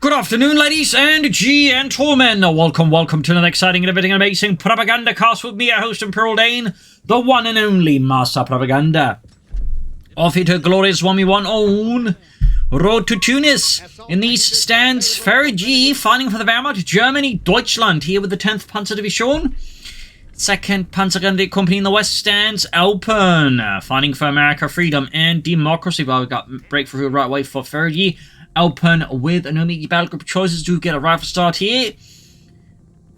Good afternoon, ladies and gentlemen. Welcome to another exciting and everything amazing Propagandacast with me, your host, Imperial Dane, the one and only Master Propaganda. Off here to a glorious 1v1 own road to Tunis. In these stands, F3rig fighting for the Wehrmacht, Germany, Deutschland, here with the 10th Panzer Division. 2nd Panzergrenadier Company in the west stands, Elpern, fighting for America, freedom, and democracy. Well, we've got Breakthrough right away for F3rig. Elpern with no immediate battle group choices to get a rifle start here.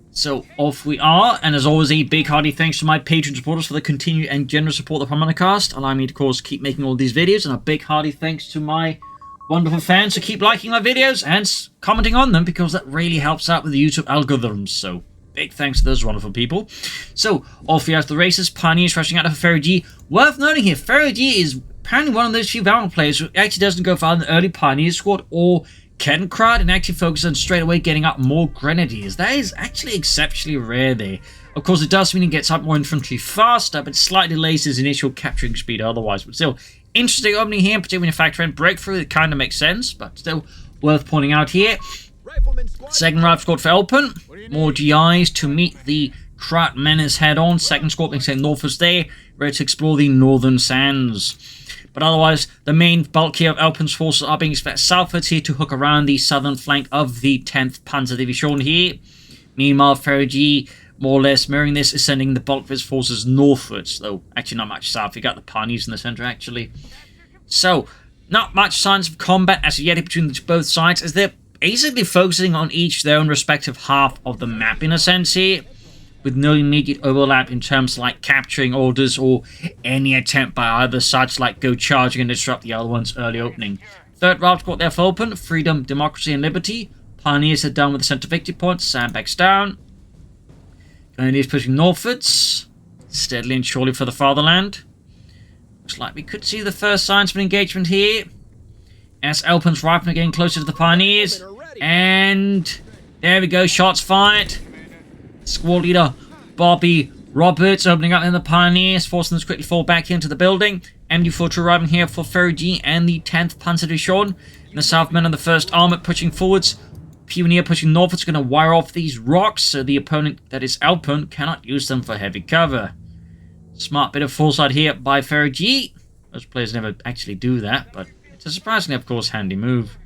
So off we are, and as always, a big hearty thanks to my Patreon supporters for the continued and generous support of the Propagandacast, allowing me to, of course, keep making all these videos, and a big hearty thanks to my wonderful fans who keep liking my videos and commenting on them, because that really helps out with the YouTube algorithms. So big thanks to those wonderful people. So off we are to the races. Pioneers rushing out of F3rig. Worth noting here, F3rig is apparently one of those few Valorant players who actually doesn't go far in the early Pioneer squad or Kencrad and actually focus on straight away getting up more Grenadiers. That is actually exceptionally rare there. Of course, it does mean he gets up more infantry faster, but slightly delays his initial capturing speed otherwise. But still, interesting opening here, particularly when you factor in Breakthrough. It kind of makes sense, but still worth pointing out here. Second rifle squad for Elpern. More GIs to meet the Krat menace head on. Second squad being sent northwards there, ready to explore the northern sands. But otherwise, the main bulk here of Elpern's forces are being expected southwards here to hook around the southern flank of the 10th Panzer Division here. Meanwhile, F3rig, more or less mirroring this, is sending the bulk of his forces northwards, though actually not much south. You got the Pioneers in the center, actually. So, not much signs of combat as yet between both sides, as they're basically focusing on each their own respective half of the map in a sense here, with no immediate overlap in terms of like capturing orders or any attempt by either side to like go charging and disrupt the other one's early opening. Third rifle squad there for Elpern, freedom, democracy, and liberty. Pioneers are done with the center victory points, sandbags down. Grenadiers pushing northwards, steadily and surely for the fatherland. Looks like we could see the first signs of an engagement here, as Elpern's riflemen are getting closer to the Pioneers. And there we go, shots fired. Squad leader Bobby Roberts opening up in the Pioneers, forcing them to quickly fall back into the building. MD-42 arriving here for F3rig and the 10th Panzer Division. And the Southmen on the 1st Armoured pushing forwards. Pioneer pushing northwards, going to wire off these rocks so the opponent, that is Elpern, cannot use them for heavy cover. Smart bit of foresight here by F3rig. Most players never actually do that, but it's a surprisingly, of course, handy move.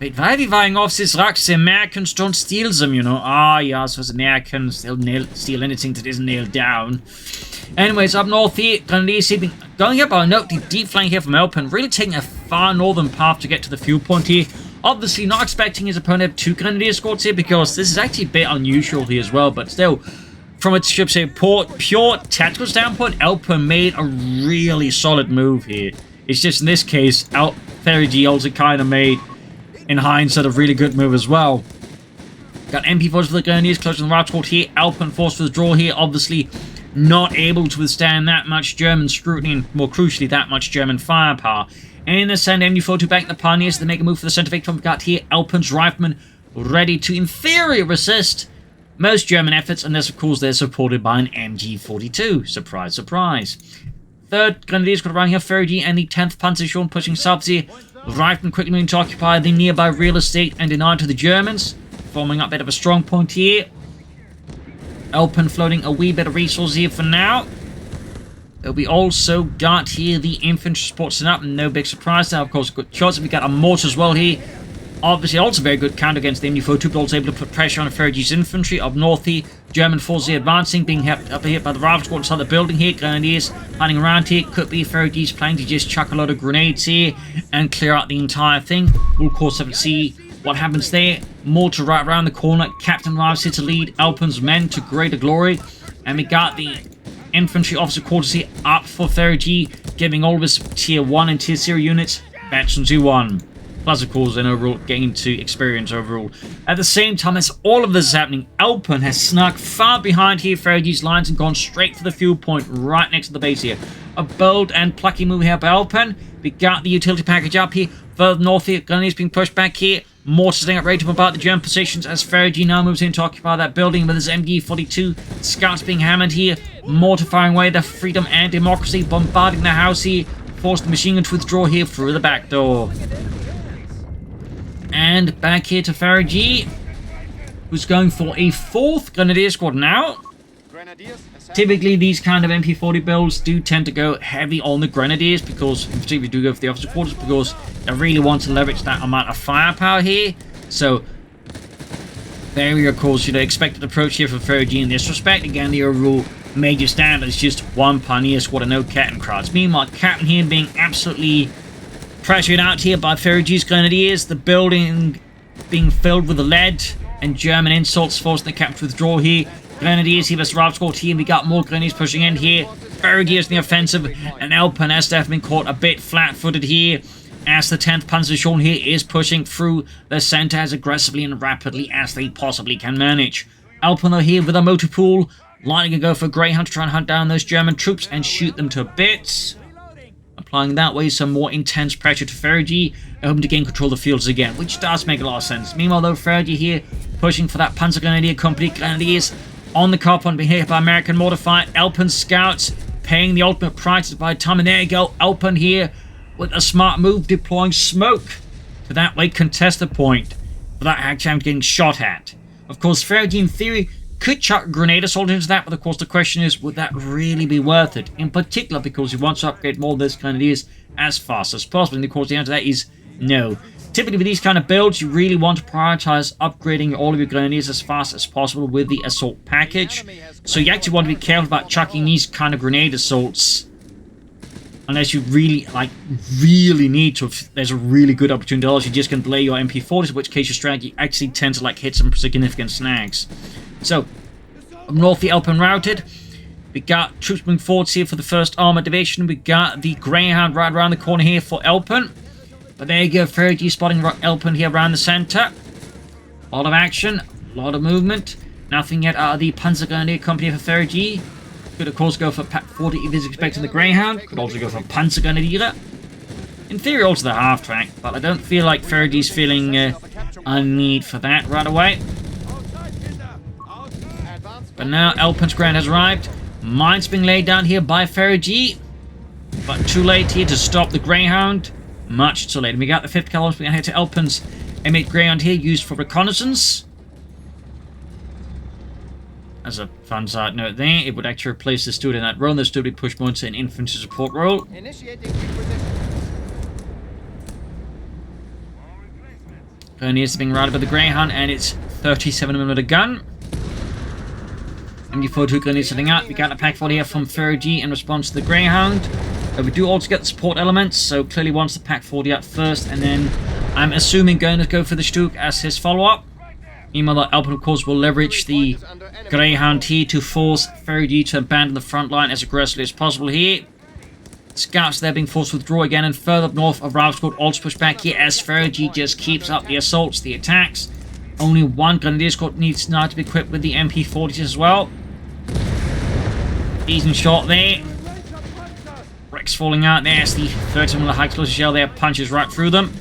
Wait, why are we wiring off these rocks? The Americans don't steal them, you know. Ah, yes, those Americans, they'll steal anything that isn't nailed down. Anyways, up north here, Grenadiers have been going up. I'll note the deep flank here from Elpern, really taking a far northern path to get to the fuel point here. Obviously, not expecting his opponent to have two Grenadier squads here, because this is actually a bit unusual here as well, but still, from a should say, pure tactical standpoint, Elpern made a really solid move here. It's just in this case, F3rig also kind of made, in hindsight, a really good move as well. Got MP4s for the Grenadiers close to the right squad here. Elpern forced to withdraw here, obviously not able to withstand that much German scrutiny and, more crucially, that much German firepower. In the center, MD-42 back the Pioneers to make a move for the center victory. We've got here Elpern's riflemen ready to, in theory, resist most German efforts, unless, of course, they're supported by an MG-42. Surprise, surprise. Third Grenadiers got around here, F3rig and the 10th Panzer Division pushing south here. Riflemen quickly moving to occupy the nearby real estate and deny to the Germans, forming up a bit of a strong point here. Elpern floating a wee bit of resources here for now. We also got here the infantry support set up, no big surprise now, of course, good shots. We got a mortar as well here. Obviously, also very good counter against the MD-42, but also able to put pressure on F3rig's infantry. Up north here, German forces here advancing, being helped up here by the rifle squad inside the building here. Grenadiers hiding around here. Could be F3rig's planning to just chuck a lot of grenades here and clear out the entire thing. We'll, of course, have to see what happens there. Mortar right around the corner. Captain arrives here to lead Elpern's men to greater glory. And we got the infantry officer quarters here up for F3rig, giving all of his tier 1 and tier 0 units veterans who won. Plus, of course, an overall gain to experience overall. At the same time as all of this is happening, Elpern has snuck far behind here F3rig's lines and gone straight for the fuel point right next to the base here. A bold and plucky move here by Elpern. We got the utility package up here. Further north here, Grenadiers being pushed back here. Mortar staying up ready to bombard the German positions as F3rig now moves in to occupy that building with his MG-42. Scouts being hammered here. Mortar firing away the freedom and democracy, bombarding the house here. Force the machine gun to withdraw here through the back door. And And back here to F3rig, who's going for a 4th Grenadier squad now. Typically, these kind of MP40 builds do tend to go heavy on the Grenadiers, because, in particular, do go for the officer quarters, because they really want to leverage that amount of firepower here. So, very, of course, expected approach here for F3rig in this respect. Again, the overall major standard is just 1 Pioneer squad and no Captain crowds. Meanwhile, Captain here being absolutely pressured out here by F3rig's Grenadiers. The building being filled with lead and German insults, forcing the Captain to withdraw here. Grenadiers here versus Rav Squad team. We got more Grenadiers pushing in here. F3rig in the offensive, and Elpern has definitely been caught a bit flat-footed here, as the 10th Panzerdivision here is pushing through the center as aggressively and rapidly as they possibly can manage. Elpern though here with a motor pool, lining to go for Greyhound to try and hunt down those German troops and shoot them to bits. Applying that way some more intense pressure to F3rig, hoping to gain control of the fields again, which does make a lot of sense. Meanwhile though, F3rig here pushing for that Panzer Grenadier Company. Grenadiers on the car point being hit by American mortar fire. Elpern scouts paying the ultimate price by the time, and there you go, Elpern here with a smart move, deploying smoke to that way contest the point without actually getting shot at. Of course, F3rig in theory could chuck a grenade assault into that, but of course the question is, would that really be worth it? In particular, because you want to upgrade more of those Grenadiers as fast as possible, and of course the answer to that is no. Typically with these kind of builds, you really want to prioritize upgrading all of your Grenadiers as fast as possible with the assault package. So you actually want to be careful about chucking these kind of grenade assaults, unless you really, really need to. If there's a really good opportunity, else you're just going to delay your MP40s, in which case your strategy actually tends to hit some significant snags. So, up north, the Elpern routed. We got troops moving forward here for the 1st Armoured Division. We got the Greyhound right around the corner here for Elpern. But there you go, F3rig spotting Elpern here around the center. A lot of action, a lot of movement. Nothing yet out of the Panzer Grenadier Company for F3rig. Could of course go for Pack 40 if he's expecting the Greyhound. Could also go for Panzer Grenadier. In theory also the half-track, but I don't feel like F3rig's feeling a need for that right away. But now Elpern's Grand has arrived. Mines being laid down here by F3rig, but too late here to stop the Greyhound. Much too late. And we got the 5th Cavalry being head to Elpern's M8 Greyhound here, used for reconnaissance. As a fun side note there, it would actually replace the Steward in that role, and the Steward would push more into an infantry support role. Grenadiers being routed by the Greyhound and its 37mm gun. MG42 Grenadiers setting out. We got a Pack 40 here from F3rig in response to the Greyhound. We do also get the support elements, so clearly wants the Pack 40 out first, and then I'm assuming going to go for the Stuk as his follow-up. Meanwhile, Elpern, of course, will leverage the Greyhound here to force F3rig to abandon the front line as aggressively as possible here. Scouts there being forced to withdraw again, and further up north of Rav Squad also push back here as F3rig just keeps up the assaults, the attacks. Only 1 Grenadier squad needs now to be equipped with the MP40s as well. Decent shot there. Rex falling out there as the 30mm high explosive shell there punches right through them.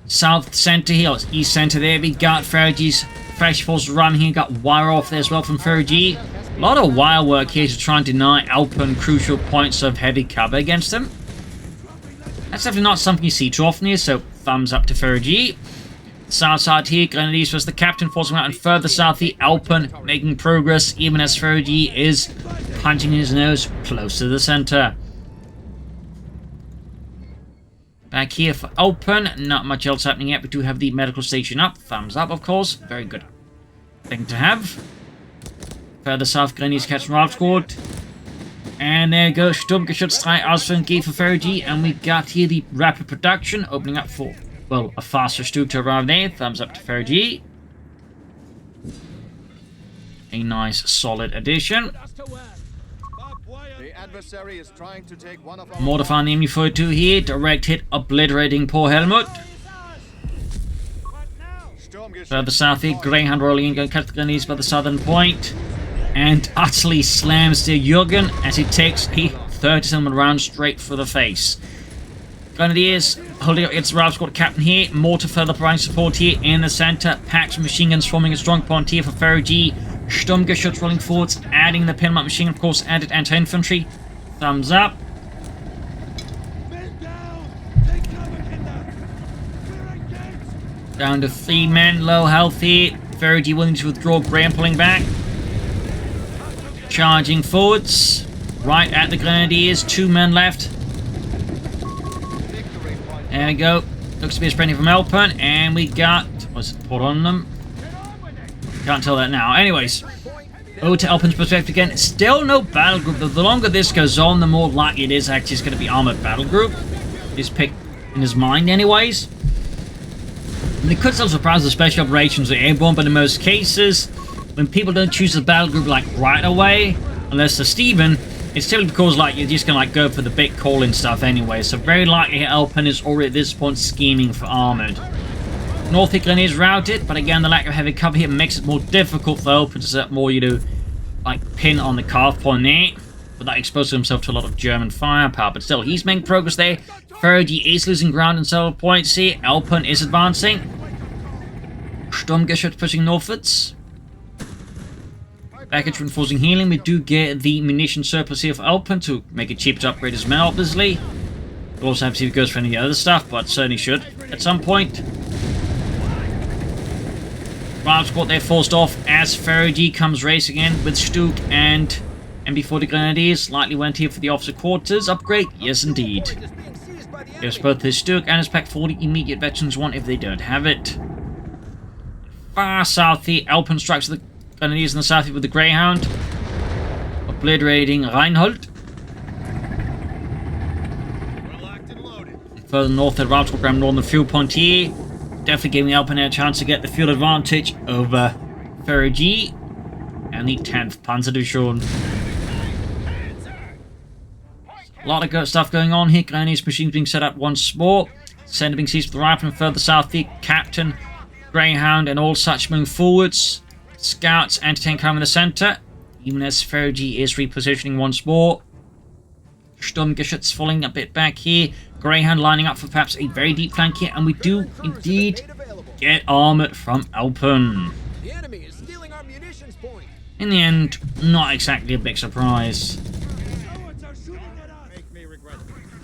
South center here, east center there, we got F3rig's fresh forces running here, got wire off there as well from F3rig. A lot of wire work here to try and deny Elpern crucial points of heavy cover against them. That's definitely not something you see too often here, so thumbs up to F3rig. South side here, Grenadiers versus the Captain forcing out, and further south the Elpern making progress, even as F3rig is punching his nose close to the center. Back here for Elpern, not much else happening yet. We do have the medical station up. Thumbs up, of course. Very good thing to have. Further south, Grenadiers catching Rav Squad. And there you go, Sturmgeschütz 3 ausführen geht for F3rig, and we got here the rapid production opening up for, well, a faster Stuk to arrive there. Thumbs up to F3rig. A nice solid addition. Mortifying the MG42 here, direct hit obliterating poor Helmut. Further south here, Greyhound rolling in, going to cut the Grenadiers by the southern point, and utterly slams the Jürgen as he takes a 37 round straight for the face. Grenadiers holding up against the Rav Squad Captain here, mortar further providing support here in the center, packs machine guns forming a strong point here for F3rig. Sturmgeschütz rolling forwards, adding the Pinmont machine, of course, added anti-infantry. Thumbs up. Down to 3 men, low health here. F3rig willing to withdraw, Graham pulling back. Charging forwards. Right at the Grenadiers, 2 men left. There we go. Looks to be a sprinting from Elpern, and we got... what's it put on them? Can't tell that now. Anyways, over to Elpern's perspective again. Still no battle group. The longer this goes on, the more likely it is actually it's going to be armored battle group. He's picked in his mind anyways. And they could still surprise the special operations with airborne, but in most cases, when people don't choose the battle group like right away, unless they're Steven, it's typically because like you're just gonna like go for the big call-in stuff anyway. So very likely Elpern is already at this point scheming for armored. North England is routed, but again the lack of heavy cover here makes it more difficult for Elpern to set up more, you know, like pin on the carve point there, without exposing himself to a lot of German firepower. But still, he's making progress there. F3rig is losing ground in several points here. Elpern is advancing. Sturmgeschütz pushing northwards. Package reinforcing healing. We do get the munition surplus here for Elpern to make it cheap to upgrade his men, obviously. We'll also have to see if it goes for any other stuff, but certainly should at some point. Round squad there forced off as F3rig comes racing in with Stuck and MB40 Grenadiers. Likely went here for the officer quarters upgrade. Yes, indeed. Gives both his Stuck and his Pack 40 immediate veterans one if they don't have it. Far south here, Elpern strikes the Grenadiers in the south with the Greyhound, obliterating Reinhold. Further north, the route will grab northern fuel point here, definitely giving Elpern a chance to get the fuel advantage over F3rig and the 10th Panzerdivision. A lot of good stuff going on here. Grenadiers machines being set up once more. Center being seized for the rifle, and further south here, Captain, Greyhound, and all such moving forwards. Scouts, anti-tank coming in the center, even as F3rig is repositioning once more. Sturmgeschütz falling a bit back here. Greyhound lining up for perhaps a very deep flank here, and we do indeed get armored from Elpern. In the end, not exactly a big surprise.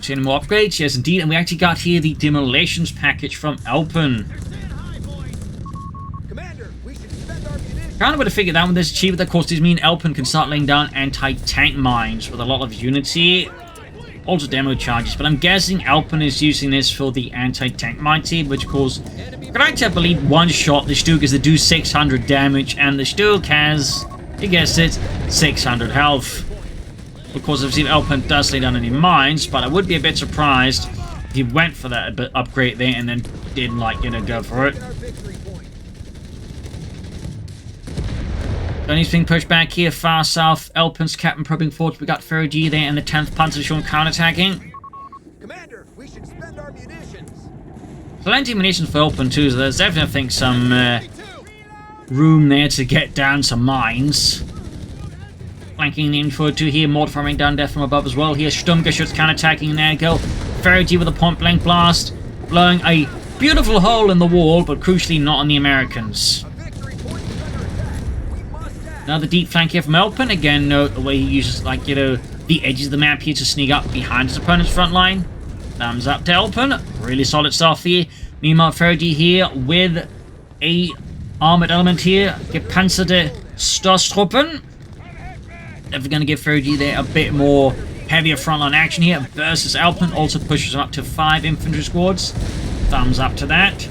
See any more upgrades? Yes, indeed, and we actually got here the demolitions package from Elpern. Kind of would have figured that one this achieved, of course, does mean Elpern can start laying down anti-tank mines with a lot of unity. Also demo charges, but I'm guessing Elpern is using this for the anti-tank mines here, which of course, correct, I believe one shot the Stuck is to do 600 damage, and the Stuck has, you guessed it, 600 health. Of course, I've seen Elpern does lay down any mines, but I would be a bit surprised if he went for that upgrade there and then didn't, like, you know, go for it. Then he's being pushed back here, far south. Elpern's Captain probing forward. We got F3rig there and the 10th Panzerdivision counterattacking. Commander, we should spend our munitions. Plenty of munitions for Elpern too, so there's definitely, I think, some room there to get down some mines. Flanking the info to here, mortar firing down death from above as well. Here, Sturmgeschütz counterattacking, and there you go. F3rig with a point blank blast, blowing a beautiful hole in the wall, but crucially not on the Americans. Another deep flank here from Elpern. Again, note the way he uses, like, you know, the edges of the map here to sneak up behind his opponent's front line. Thumbs up to Elpern. Really solid stuff here. Meanwhile, F3rig here with a armored element here. Gepanzerte Stoßtruppen. Definitely going to give F3rig there a bit more heavier frontline action here. Versus Elpern also pushes him up to 5 infantry squads. Thumbs up to that.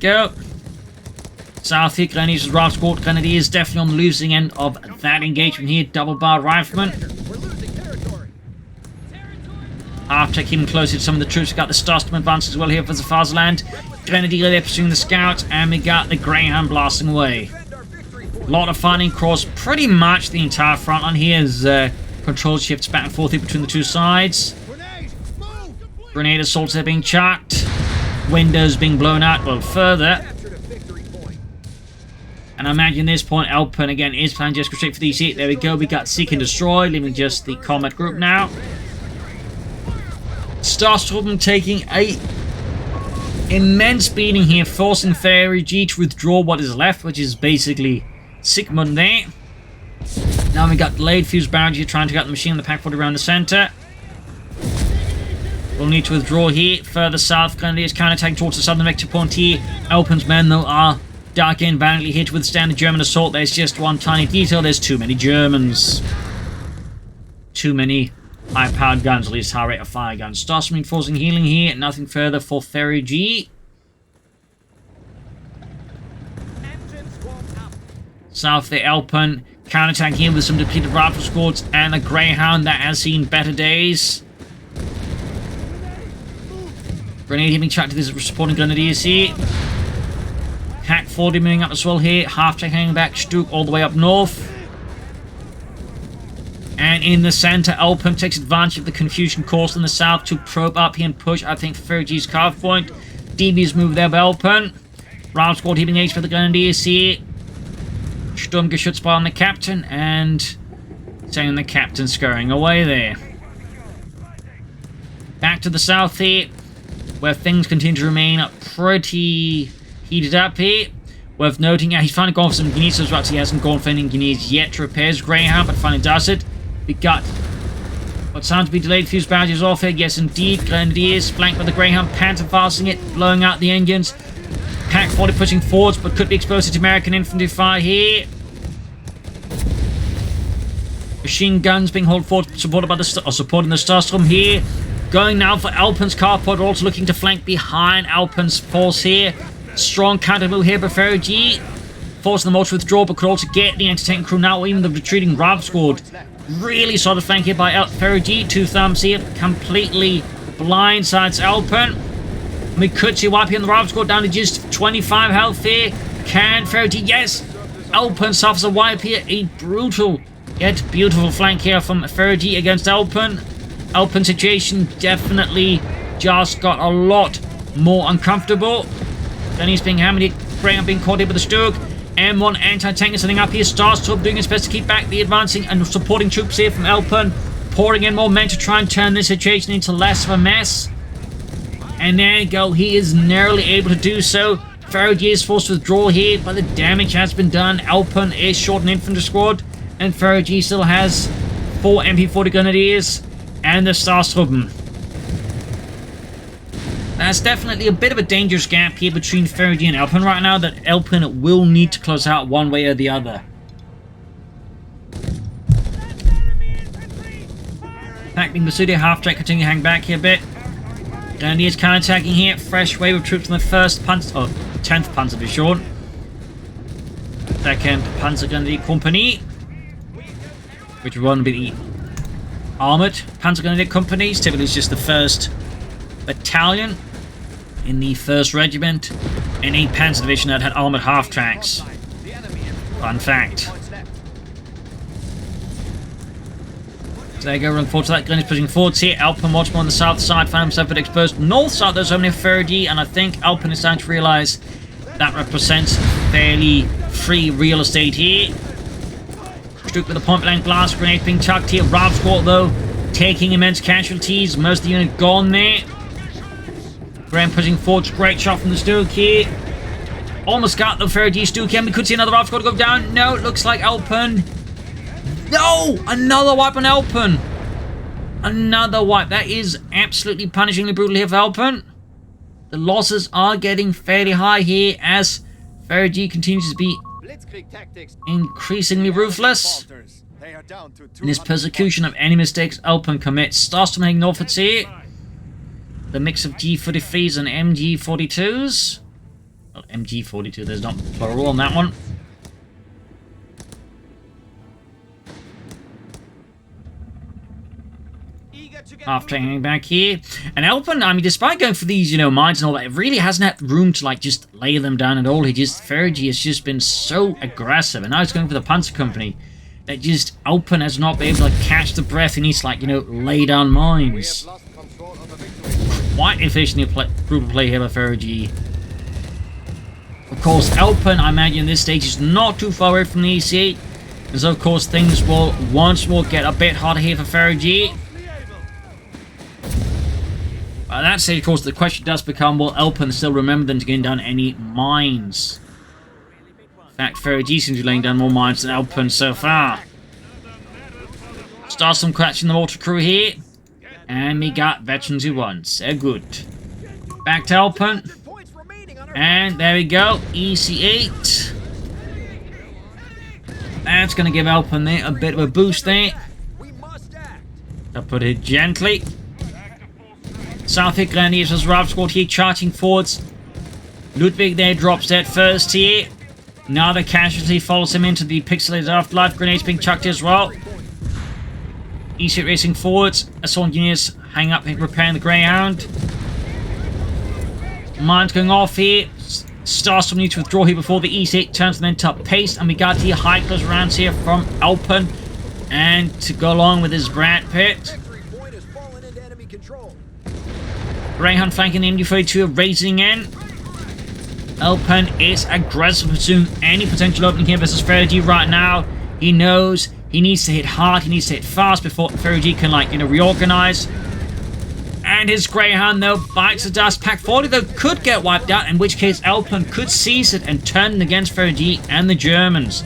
Go. South here, Grenadiers Raft Squad. Grenadiers definitely on the losing end of that engagement here. Double bar rifleman. After keeping closer to some of the troops, we got the Stoßtruppen advance as well here for the Fatherland. Grenadier there pursuing the Scouts, and we got the Greyhound blasting away. A lot of fighting across pretty much the entire front line here as control shifts back and forth here between the two sides. Grenade assaults are being chucked. Windows being blown out a little further. And I imagine at this point, Elpern again is planning just go straight for DC. There we go, we got Seek and Destroy, leaving just the combat group now. Stoßtruppen taking a immense beating here, forcing F3rig to withdraw what is left, which is basically Sigmund there. Now we got delayed fuse barrage here, trying to get the machine in the Pack 40 around the center. will need to withdraw here. Further south, Grenadiers counterattacking towards the southern vector point here. Elpern's men, though, are dark and valiantly here to withstand the German assault. There's just one tiny detail. There's too many Germans. Too many high-powered guns, at least high rate of fire guns. Starts reinforcing healing here. Nothing further for F3rig. South, the Elpern counterattack here with some depleted rifle squads and a Greyhound that has seen better days. Grenade hitting track to this supporting Grenadiers here. Hack 40 moving up as well here. Half-track hanging back. Stuk all the way up north. And in the center, Elpern takes advantage of the confusion caused in the south to probe up here and push, I think, F3rig's carve point. DB's move there by Elpern. Round squad heaping H for the Grenadiers here. Sturmgeschütz on the captain, and saying the captain scurrying away there. Back to the south here, where things continue to remain pretty heated up here. Worth noting, he's finally gone for some Guineas as well. He hasn't gone for any Guineas yet to repair his Greyhound, but finally does it. We got what sounds to be delayed fuse barrages off here. Yes, indeed. Grenadiers flanked by the Greyhound, Panther fastening it, blowing out the engines. Pack 40 pushing forwards, but could be exposed to American infantry fire here. Machine guns being hauled forward, supported by the supporting the Starstorm here. Going now for Elpern's carport, also looking to flank behind Elpern's force here. Strong counter move here by F3rig. Forcing them all to withdraw, but could also get the anti-tank crew now, or even the retreating Rav squad. Really solid flank here by F3rig. Two thumbs here, completely blindsides Elpern. We could see wipe here in the Rav squad down to just 25 health here. Can F3rig? Yes! Elpern suffers a wipe here. A brutal yet beautiful flank here from F3rig against Elpern. Elpern's situation definitely just got a lot more uncomfortable. Then he's being hammered. Graham being caught here with the Stuk. M1 anti-tank is setting up here. Starstorm doing his best to keep back the advancing and supporting troops here from Elpern. Pouring in more men to try and turn this situation into less of a mess. And there you go. He is narrowly able to do so. F3rig is forced to withdraw here, but the damage has been done. Elpern is short an infantry squad. And F3rig still has 4 MP40 Grenadiers and the Starstorm. That's definitely a bit of a dangerous gap here between F3rig and Elpern right now that Elpern will need to close out one way or the other. Packing Masudia half-track continue to hang back here a bit. Grenadiers counter-attacking here. Fresh wave of troops from the 1st Panzer, or 10th Panzer Division. 2nd Panzer Grenadier Company, which would be the Armoured Panzer Grenadier Companies. Typically it's just the 1st Battalion in the 1st Regiment and a Panzer Division that had armoured half-tracks. Fun fact. So there you go, run forward to that. Grenadiers pushing forwards here. Elpern much more on the south side, found himself at exposed north side. There's only F3rig, and I think Elpern is starting to realise that represents fairly free real estate here. Stuk with a point-blank blast grenade being chucked here. Rav squad, though, taking immense casualties. Most of the unit gone there. Graham pushing forward. Great shot from the Stuk here. Almost got the F3rig Stuk here. We could see another Rav squad go down. No, it looks like Elpern. No! Another wipe on Elpern. Another wipe. That is absolutely punishingly brutal here for Elpern. The losses are getting fairly high here as F3rig continues to be increasingly ruthless in his persecution of any mistakes Elpern commits. Starstorm heading northwards here. The mix of G43s and MG42s. Well, MG42, there's not plural on that one. After hanging back here. And Elpern, I mean, despite going for these, you know, mines and all that, it really hasn't had room to, like, just lay them down at all. F3rig has just been so aggressive. And now he's going for the Panzer Company. That just, Elpern has not been able to catch the breath. He needs to, like, you know, lay down mines. Quite efficiently brutal play here by F3rig. Of course, Elpern, I imagine, at this stage is not too far away from the EC8. And so, of course, things will once more get a bit harder here for F3rig. At that stage, of course, the question does become, will Elpern still remember them to gain down any mines? In fact, F3rig seems to be laying down more mines than Elpern so far. Starstorm catching the mortar crew here. And we got veterans who won. So good. Back to Elpern. And there we go. EC8. That's going to give Elpern there a bit of a boost there. I'll put it gently. South here, Grenadiers as Rav squad here charging forwards. Ludwig there drops dead first here. Now the casualty follows him into the pixelated afterlife. Grenades being chucked as well. EC racing forwards. Assault engineers hang up repairing the Greyhound. Mines going off here. Starstorm need to withdraw here before the EC8 turns them into pace. And we got here high close rounds here from Elpern. And to go along with his Brad Pit. Greyhound flanking the MD-32 raising in. Elpern is aggressive, pursuing any potential opening here versus F3rig right now. He knows he needs to hit hard, he needs to hit fast before F3rig can, like, reorganize. And his Greyhound, though, bites the dust. Pack 40, though, could get wiped out, in which case Elpern could seize it and turn it against F3rig and the Germans.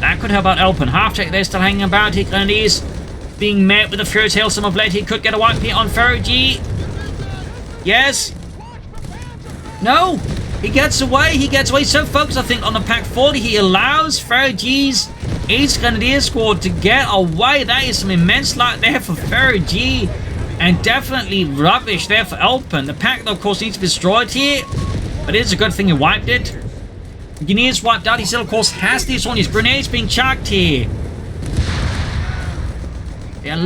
That could help out Elpern. Half-tech, they're still hanging about here, and he's being met with a furious hailstorm of lead. He could get a wipe here on F3rig. Yes. No. He gets away. He gets away. So focused, I think, on the Pack 40. He allows F3rig's Ace Grenadier squad to get away. That is some immense luck there for F3rig. And definitely rubbish there for Elpern. The Pack, though, of course, needs to be destroyed here. But it's a good thing he wiped it. Engineers wiped out. He still, of course, has these on his grenades being chucked here. They're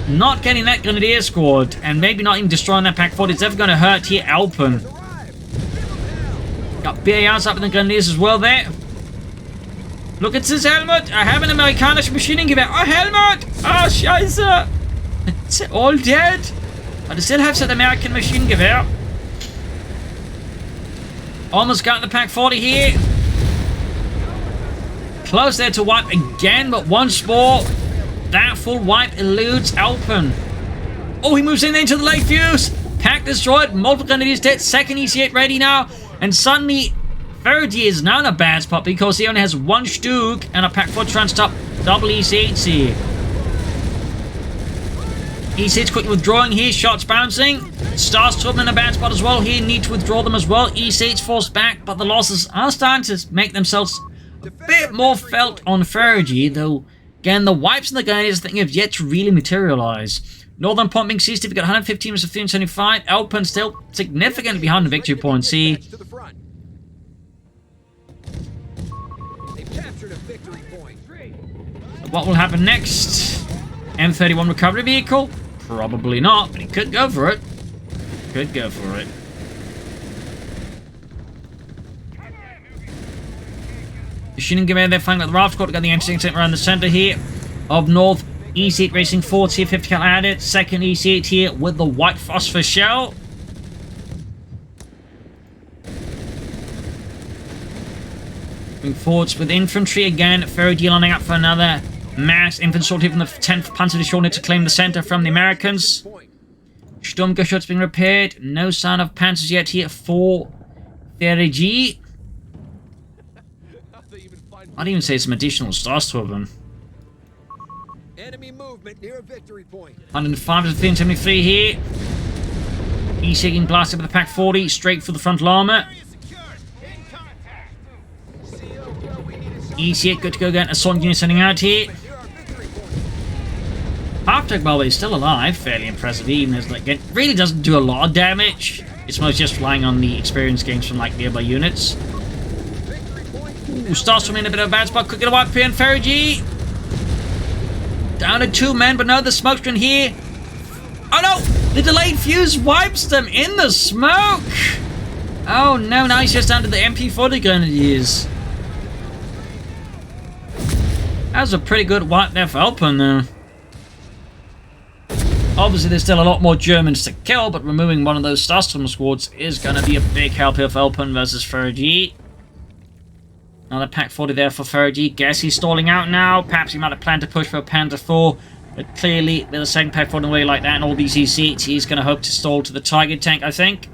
not getting that Grenadier squad. And maybe not even destroying that Pack 40. It's ever going to hurt here, Elpern. Got BARs up in the Grenadiers as well there. Look at his helmet. I have an Amerikanische Maschinengewehr. Oh, helmet. Oh, scheiße. It's all dead. But I still have that American Maschinengewehr. Almost got the Pack 40 here. Close there to wipe again, but once more, that full wipe eludes Elpern. Oh, he moves in into the late fuse. Pack destroyed. Multiple Grenadiers dead. Second EC8 ready now. And suddenly, F3rig is now in a bad spot because he only has one Stug and a Pack 4 tranced up double EC8s here. EC8's quickly withdrawing here. Shots bouncing. Starstorm in a bad spot as well here. Need to withdraw them as well. EC8's forced back, but the losses are starting to make themselves a bit more felt on F3rig, though, again, the wipes in the Grenadiers I think have yet to really materialize. Northern Point being seized. We've got 115 versus 375. Elpern still significantly behind the victory points here. What will happen next? M31 recovery vehicle? Probably not, but he could go for it. Could go for it. Maschinengewehr, they're flying like the Raft Squad. Got the M16 around the center here of North. EC8 racing forwards here, 50 cal added. Second EC8 here with the white phosphor shell. Moving forwards with infantry again. F3rig lining up for another mass infantry sortie from the 10th Panzer Division to claim the center from the Americans. Sturmgeschütz being repaired. No sign of panzers yet here for F3rig. I'd even say some additional stars to them. Enemy movement near a victory point. 105 to 373 here. EC getting blasted with the Pack 40 straight for the frontal armor. EC8 good to go again. Assault unit sending out here. Half-tech, by the way, is still alive. Fairly impressive, even as like it really doesn't do a lot of damage. It's mostly just relying on the experience gains from like nearby units. Ooh, Starstorm in a bit of a bad spot. Could get a wipe here on F3rig. Down to 2 men, but no, the smoke screen here. Oh no! The delayed fuse wipes them in the smoke! Oh no, now he's just down to the MP40 Grenadiers. That was a pretty good wipe there for Elpern, though. Obviously, there's still a lot more Germans to kill, but removing one of those Starstorm squads is going to be a big help here for Elpern versus F3rig. Another Pack 40 there for F3rig. Guess he's stalling out now. Perhaps he might have planned to push for a Panther 4. But clearly, with a second Pack 40 away like that and all these EC8s, he's going to hope to stall to the target tank, I think.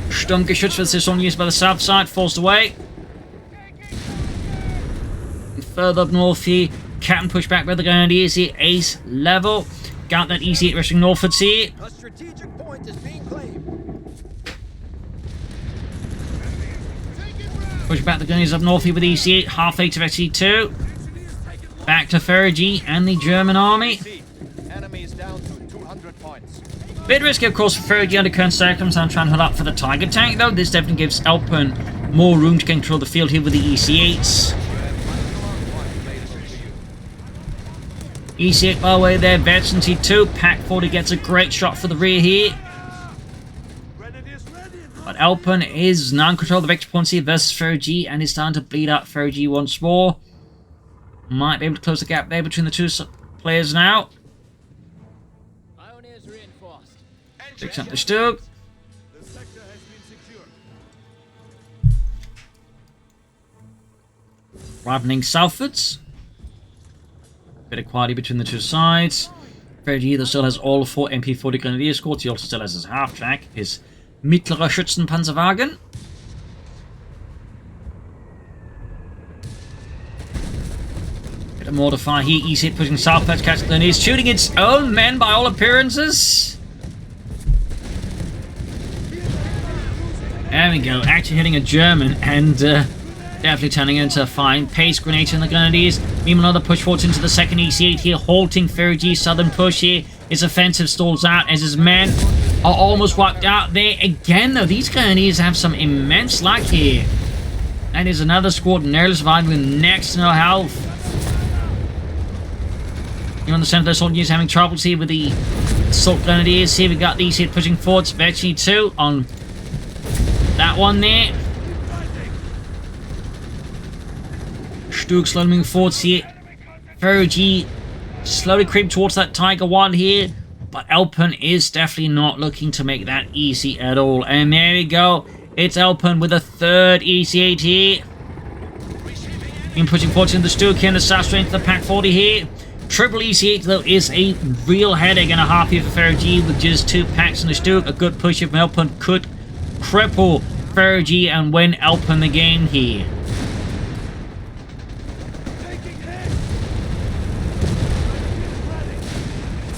Sturmgeschütz for this one used by the south side. Forced away. And further up north here. Captain pushed back by the Grenadiers here. Ace level. got that EC8 rushing northwards here. A strategic point is being claimed. Push back the gunnies up north here with EC8. Halfway to SC2. Back to f3rig and the German army. Enemies down to 200 points. Bit risky, of course, for f3rig under current circumstances, trying to hold up for the Tiger tank, though. This definitely gives Elpern more room to control the field here with the EC8s. EC8 by the way there, veterans C2. Pack 40 gets a great shot for the rear here. But Elpern is now in control of the victory points here versus f3rig, and is starting to bleed out f3rig once more. Might be able to close the gap there between the two players now. Picks up the Stug. Ripening southwards. Bit of quality between the two sides. f3rig either still has all 4 MP40 Grenadier escorts. He also still has his half-track, his Mittlerer Schützenpanzerwagen. Bit of mortar fire here. EC8 pushing southwards, catching the knees, shooting its own men by all appearances. There we go, actually hitting a German and definitely turning into a fine pace grenade in the Grenadiers. Meanwhile, another push forwards into the second EC8 here, halting f3rig's southern push here. His offensive stalls out as his men are almost wiped out there. Again, though, these Grenadiers have some immense luck here. That is another squad nearly surviving with next to no health. You understand those soldiers having troubles here with the assault Grenadiers here. We got the EC8 pushing forwards, Vetchi 2 on that one there. Stug slowly moving forwards here. f3rig slowly creep towards that Tiger 1 here. But Elpern is definitely not looking to make that easy at all. And there we go. It's Elpern with a third EC8 here. In pushing forwards into the Stug here in the south straight into the Pack 40 here. Triple EC8 though is a real headache and a half here for f3rig with just 2 packs in the Stug. A good push from Elpern could cripple f3rig and win Elpern the game here.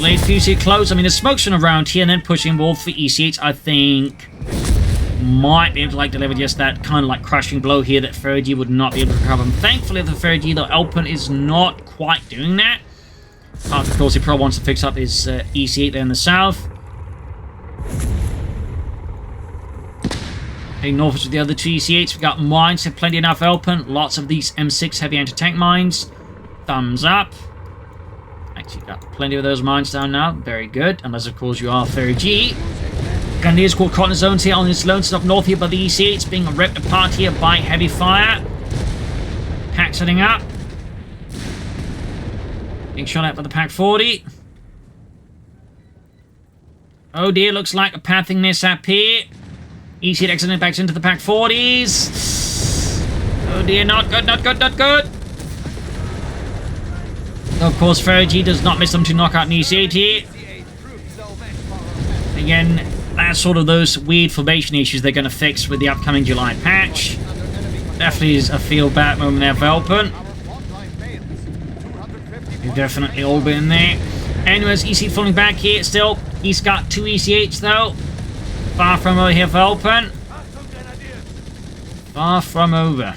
Late fuse close. I mean, the smoke's around here and then pushing both for EC8, I think, might be able to deliver just that kind of crushing blow here that f3rig would not be able to recover. Thankfully for f3rig, though, Elpern is not quite doing that. Of course, he probably wants to fix up his EC8 there in the south. Heading northwards with the other 2 EC8s. We've got mines, have plenty enough Elpern. Lots of these M6 heavy anti-tank mines. Thumbs up. Actually got plenty of those mines down now. Very good. Unless, of course, you are f3rig. Grenadiers called caught in zones here on this lone stop north here by the EC8s. Being ripped apart here by heavy fire. Pack setting up. Being shot at by the Pack 40. Oh dear, looks like a pathing mishap here. EC8 exiting back into the Pack 40s. Oh dear, not good, not good, not good. Of course, f3rig does not miss them to knock out an EC8 here. Again, that's sort of those weird formation issues they're going to fix with the upcoming July patch. Definitely is a feel bad moment there for Elpern. They've definitely all been there. Anyways, EC falling back here still. He's got 2 EC8s though. Far from over here for Elpern. Far from over.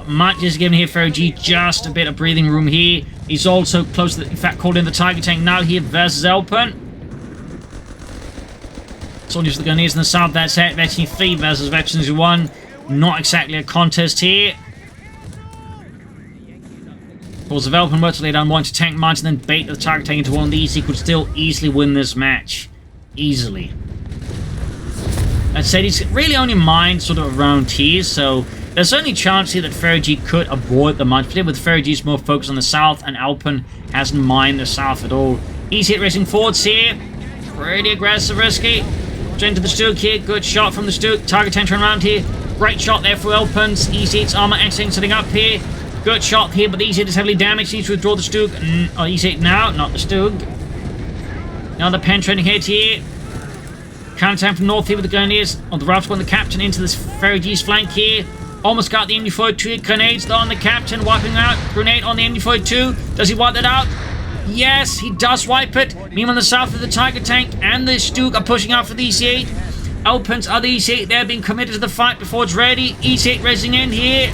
Might just give him here f3rig just a bit of breathing room here. He's also close to the, in fact, called in the Tiger tank now here versus Elpern. Soldiers of the Grenadiers in the south, that's it. Veteran 3 versus Veteran 1. Not exactly a contest here. Of course, if Elpern were to lay down 1 to tank mines and then bait the Tiger tank into one of these, he could still easily win this match. Easily. That said, he's really only mined sort of around here, so there's only a chance here that f3rig could avoid the mines, particularly with f3rig's more focused on the south, and Elpern hasn't mined the south at all. EC8 racing forwards here. Pretty aggressive, risky. Straight into the Stug here. Good shot from the Stug. Target 10 turn around here. Great shot there for Elpern's EC8's armor exiting, setting up here. Good shot here, but the EC8 is heavily damaged. Needs to withdraw the Stug. EC8 now, not the Stug. Now the penetrating hit here. Counter from north here with the Grenadiers on the right squad, the captain into this f3rig's flank here. Almost got the MD42 grenades though on the captain, wiping out. Grenade on the MD42. Does he wipe that out? Yes, he does wipe it. Meanwhile, on the south of the Tiger Tank and the Stuke are pushing out for the EC8. Elpern's other EC8 there being committed to the fight before it's ready. EC8 racing in here.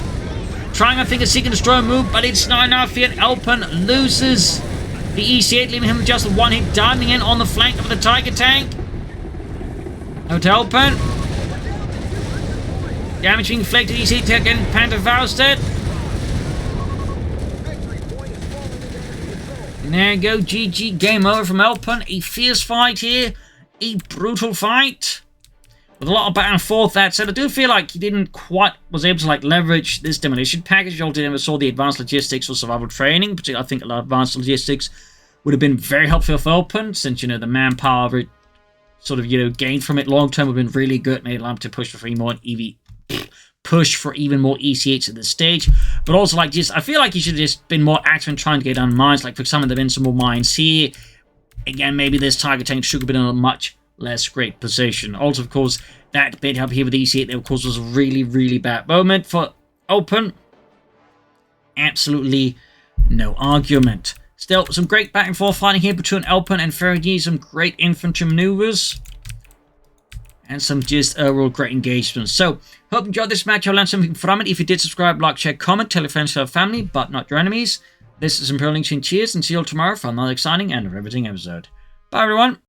Trying, I think, a seek and destroy move, but it's not enough yet. Elpern loses the EC8, leaving him with just one hit, diving in on the flank of the Tiger Tank. Out to Elpern. Damage being inflicted. EC8 again, Panther Fausted. And there you go, GG, game over from Elpern. A fierce fight here, a brutal fight. With a lot of back and forth, that said, I do feel like he didn't quite was able to leverage this demolition package. You never saw the advanced logistics for survival training, particularly I think a lot of advanced logistics would have been very helpful for Elpern, since the manpower sort of gained from it long term would have been really good, made him to push for even more EC8s at this stage. But also I feel like he should have just been more active in trying to get on mines. Like for example, there've been some more mines here. Again, maybe this Tiger Tank should have been in a much less great position. Also, of course, that bit up here with EC8 there, of course, was a really, really bad moment for Elpern. Absolutely no argument. Still, some great back and forth fighting here between Elpern and F3rig. Some great infantry maneuvers. And some just overall great engagements. So, hope you enjoyed this match. I'll learn something from it. If you did, subscribe, like, share, comment, tell your friends, tell your family, but not your enemies. This is Imperial Links, cheers, and see you all tomorrow for another exciting and riveting episode. Bye, everyone.